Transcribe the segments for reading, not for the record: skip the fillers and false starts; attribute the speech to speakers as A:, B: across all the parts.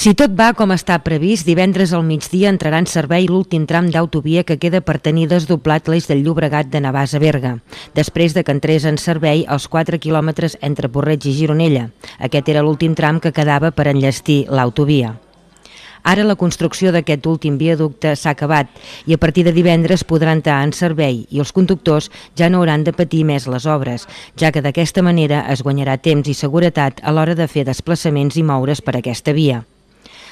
A: Si tot va com està previst, divendres al migdia entrarà en servei l'últim tram d'autovia que queda per tenir desdoblat l'eix del Llobregat de Navàs a Berga, després de que entrés en servei els 4 quilòmetres entre Porreig i Gironella. Aquest era l'últim tram que quedava per enllestir l'autovia. Ara la construcció d'aquest últim viaducte s'ha acabat i a partir de divendres podrà entrar en servei i els conductors ja no hauran de patir més les obres, ja que d'aquesta manera es guanyarà temps i seguretat a l'hora de fer desplaçaments i moure's per aquesta via.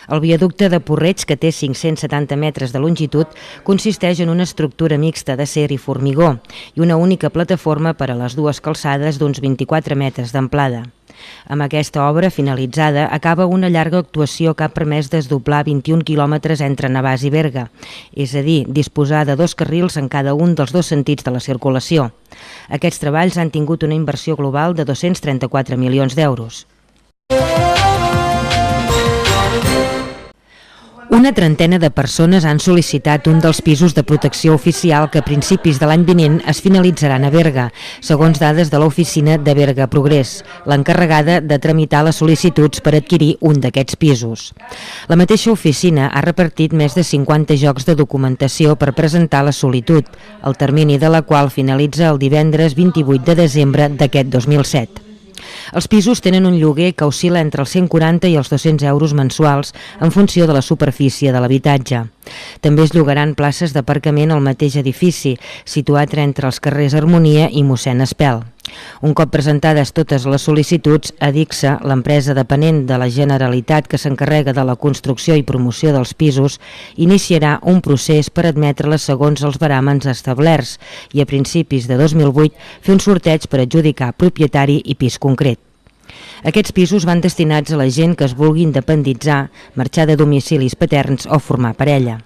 A: El viaducte de Porreig, que té 570 metres de longitud, consisteix en una estructura mixta d'acer i formigó i una única plataforma per a les dues calçades d'uns 24 metres d'amplada. Amb aquesta obra finalitzada acaba una llarga actuació que ha permès desdoblar 21 quilòmetres entre Navàs i Berga, és a dir, disposar de 2 carrils en cada un dels 2 sentits de la circulació. Aquests treballs han tingut una inversió global de 234 milions d'euros. Una trentena de persones han sol·licitat un dels pisos de protecció oficial que a principis de l'any vinent es finalitzaran a Berga, segons dades de l'oficina de Berga Progrés, l'encarregada de tramitar les sol·licituds per adquirir un d'aquests pisos. La mateixa oficina ha repartit més de 50 jocs de documentació per presentar la sol·licitud, el termini de la qual finalitza el divendres 28 de desembre d'aquest 2007. Els pisos tenen un lloguer que oscil·la entre els 140 i els 200 euros mensuals en funció de la superfície de l'habitatge. També es llogaran places d'aparcament al mateix edifici, situat entre els carrers Harmonia i Mossèn Espel. Un cop presentades totes les sol·licituds, Adixa, l'empresa dependent de la Generalitat que s'encarrega de la construcció i promoció dels pisos, iniciarà un procés per admetre-les segons els veràmens establerts i a principis de 2008 fer un sorteig per adjudicar propietari i pis concret. Aquests pisos van destinats a la gent que es vulgui independitzar, marxar de domicilis paterns o formar parella.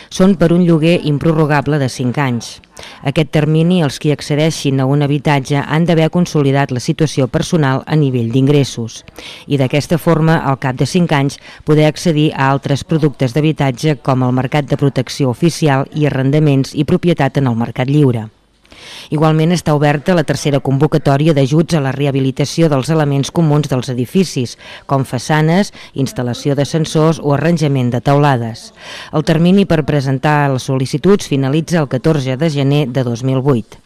A: Són per un lloguer improrrogable de 5 anys. Aquest termini, els qui accedeixin a un habitatge han d'haver consolidat la situació personal a nivell d'ingressos i d'aquesta forma, al cap de 5 anys, poder accedir a altres productes d'habitatge com el mercat de protecció oficial i arrendaments i propietat en el mercat lliure. Igualment està oberta la tercera convocatòria d'ajuts a la rehabilitació dels elements comuns dels edificis, com façanes, instal·lació d'ascensors o arranjament de teulades. El termini per presentar les sol·licituds finalitza el 14 de gener de 2008.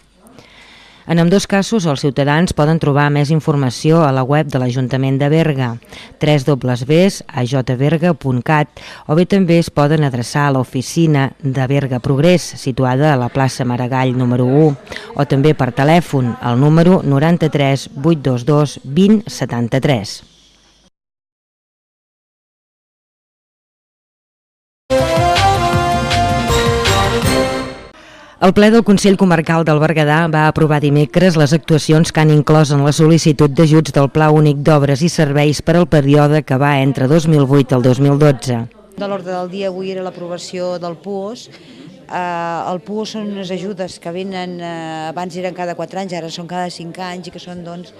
A: En ambdós casos, els ciutadans poden trobar més informació a la web de l'Ajuntament de Berga, www.ajberga.cat, o bé també es poden adreçar a l'oficina de Berga Progrés, situada a la plaça Maragall número 1, o també per telèfon al número 93 822 20 73. El ple del Consell Comarcal del Berguedà va aprovar dimecres les actuacions que han inclòs en la sol·licitud d'ajuts del Pla Únic d'Obres i Serveis per al període que va entre 2008 al 2012.
B: De l'ordre del dia avui era l'aprovació del PUOS. El PUOS són unes ajudes que venen, abans eren cada 4 anys, ara són cada 5 anys i que són doncs,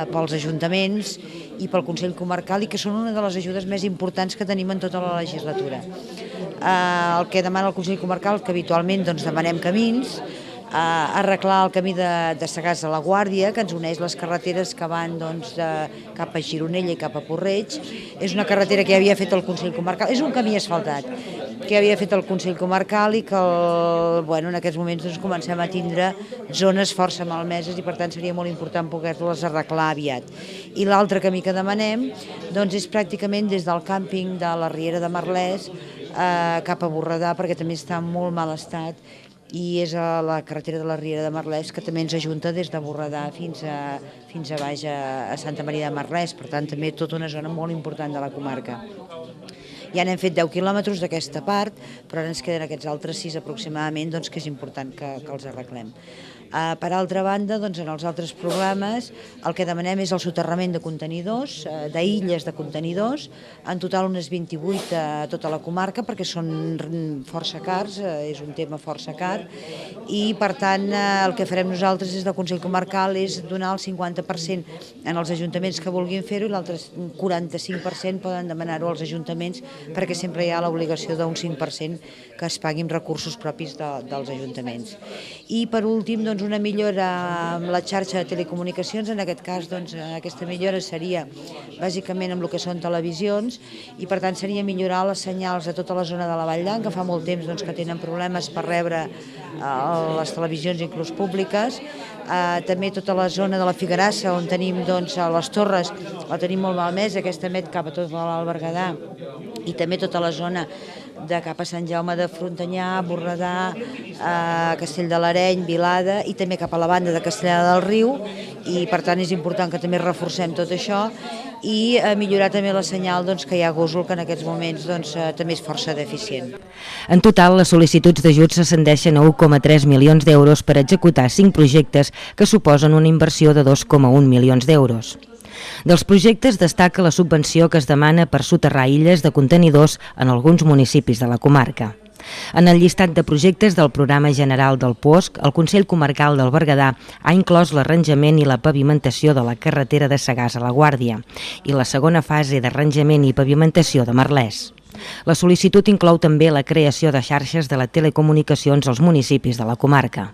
B: pels ajuntaments i pel Consell Comarcal i que són una de les ajudes més importants que tenim en tota la legislatura. El que demana el Consell Comarcal, que habitualment doncs, demanem camins, arreglar el camí de Sagàs a la Guàrdia, que ens uneix les carreteres que van doncs, cap a Gironella i cap a Porreig. És una carretera que ja havia fet el Consell Comarcal, és un camí asfaltat que havia fet el Consell Comarcal i que en aquests moments doncs, comencem a tindre zones força malmeses i per tant seria molt important poder-les arreglar aviat. I l'altre camí que demanem doncs, és pràcticament des del càmping de la Riera de Merlès cap a Borredà, perquè també està en molt mal estat i és a la carretera de la Riera de Merlès que també ens ajunta des de Borredà fins a baix a Santa Maria de Merlès, per tant també tota una zona molt important de la comarca. Ja n'hem fet 10 quilòmetres d'aquesta part, però ara ens queden aquests altres 6 aproximadament, doncs, que és important que els arreglem. Per altra banda, doncs, en els altres programes el que demanem és el soterrament de contenidors, d'illes de contenidors, en total unes 28 a tota la comarca perquè són força cars, és un tema força car i per tant el que farem nosaltres des del Consell Comarcal és donar el 50% en els ajuntaments que vulguin fer-ho i l'altre 45% poden demanar-ho als ajuntaments perquè sempre hi ha l'obligació d'un 5% que es pagui amb recursos propis dels ajuntaments. I per últim, doncs, una millora amb la xarxa de telecomunicacions. En aquest cas aquesta millora seria bàsicament amb el que són televisions, i per tant seria millorar les senyals de tota la zona de la Vall d'An, que fa molt temps que tenen problemes per rebre les televisions inclús públiques. També tota la zona de la Figuerassa, on tenim les torres, la tenim molt malmesa, aquesta emet cap a tot l'Alt Berguedà, i també tota la zona de cap a Sant Jaume de Frontanyà, Borredà, Castell de l'Areny, Vilada, i també cap a la banda de Castellar del Riu, i per tant és important que també reforcem tot això i millorar també la senyal que hi ha a Gósol, que en aquests moments també és força deficient.
A: En total, les sol·licituds d'ajuts s'ascendeixen a 1,3 milions d'euros per executar 5 projectes que suposen una inversió de 2,1 milions d'euros. Dels projectes destaca la subvenció que es demana per soterrar illes de contenidors en alguns municipis de la comarca. En el llistat de projectes del Programa General del Puosc, el Consell Comarcal del Berguedà ha inclòs l'arranjament i la pavimentació de la carretera de Sagàs a la Guàrdia i la segona fase d'arranjament i pavimentació de Merlès. La sol·licitud inclou també la creació de xarxes de les telecomunicacions als municipis de la comarca.